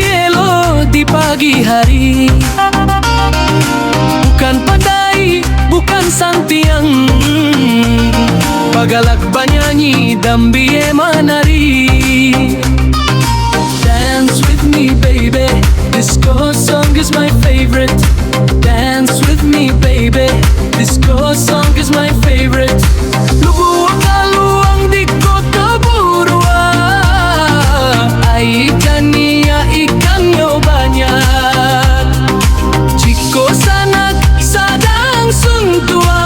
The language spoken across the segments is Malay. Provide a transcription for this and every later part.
elo di pagi hari. Bukan pandai, bukan santiang, pagalak banyanyi dan biye manari. Dance with me baby, disco song is my favorite. Dance with me baby, disco song is my favorite. Lubuang kaluang di kota Burua, ay ikan niya ikan nyo banyak. Chiko sanak sadang suntua,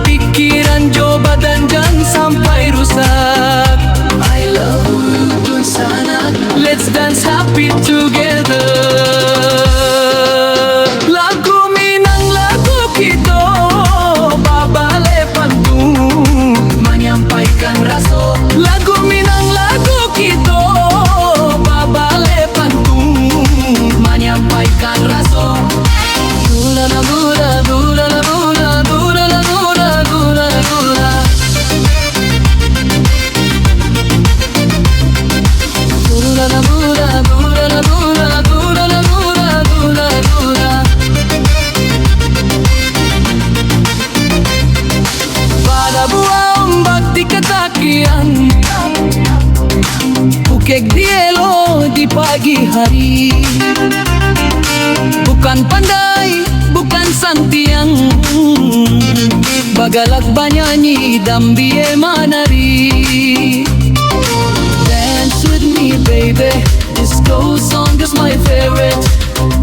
pikiran jo badan jan sampai rusak. I love you dun sanak, let's dance happy together. Bukek di elo di pagi hari. Bukan pandai, bukan santiang, bagalak banyanyi dan biye manari. Dance with me baby, disco song is my favorite.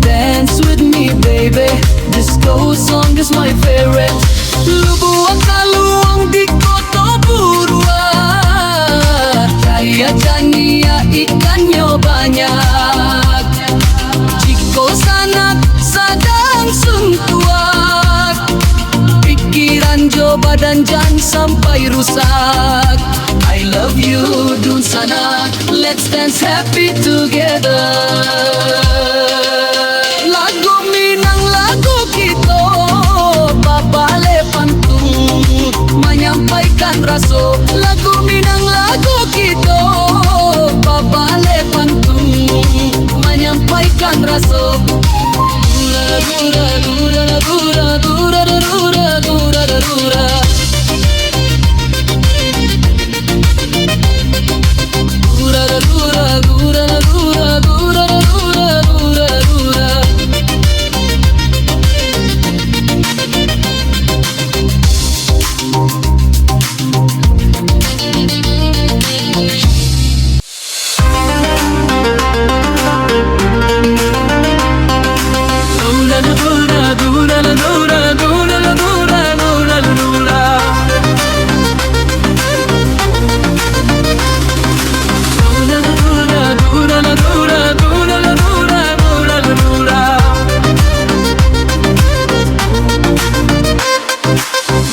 Dance with me baby, disco song is my favorite. Lubuang kaluang di kota Burua, jaya jania ikan nyo banyak. Chiko sanak sadang suntuak, pikiran jo badan jan sampai rusak. I love you dun sanak, let's dance happy together. Lagu Minang lagu kita, babale pantun menyampaikan raso. Lagu Minang lagu kita, babale pantun menyampaikan raso. Dura dura dura dura dura dura dura dura. Dura dura dura dura dura dura dura dura.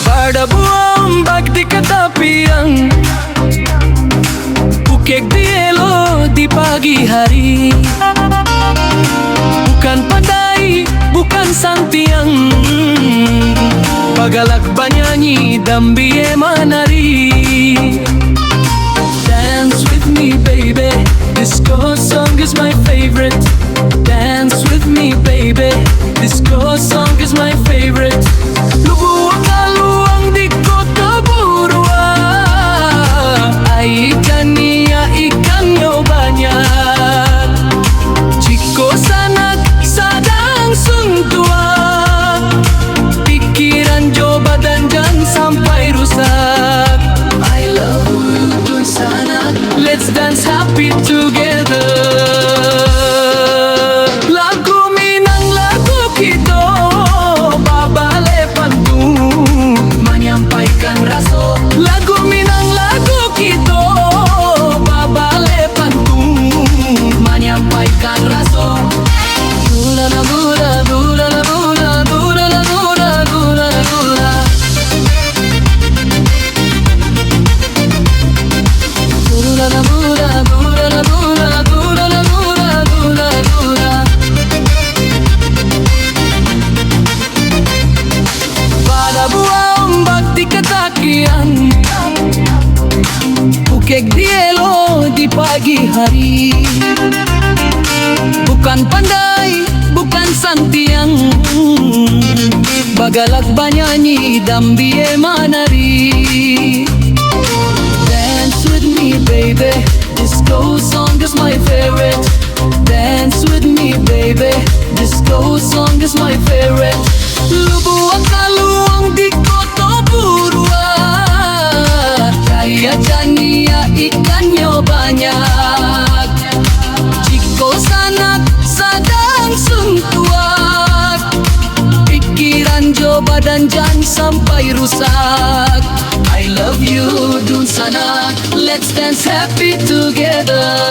Pada buang bag di katapian, bukek di elo di pagi hari. Bukan pandai, bukan santiang, pagalak banyanyi dan biye manari. Dance with me baby, disco song is my favorite. Dance with me baby, disco song is my favorite. Lubuang kaluang di kota Burua, ay ikan niya ikan nyo banyak. Chiko sanak sadang suntua, pikiran jo badan jan sampai rusak. I love you dun sanak, let's dance happy together. Lagu Minang lagu kita, babale Magalagba nyanyi dan biye manari. Dance with me baby, disco song is my favorite. Dance with me baby, disco song is my favorite. Lubuang kaluang di koto buruan, kaya jania ikannya banyak. Jiko sanak sadang suntuak, pikiran jo badan jan sampai rusak. I love you dun sana, let's dance happy together.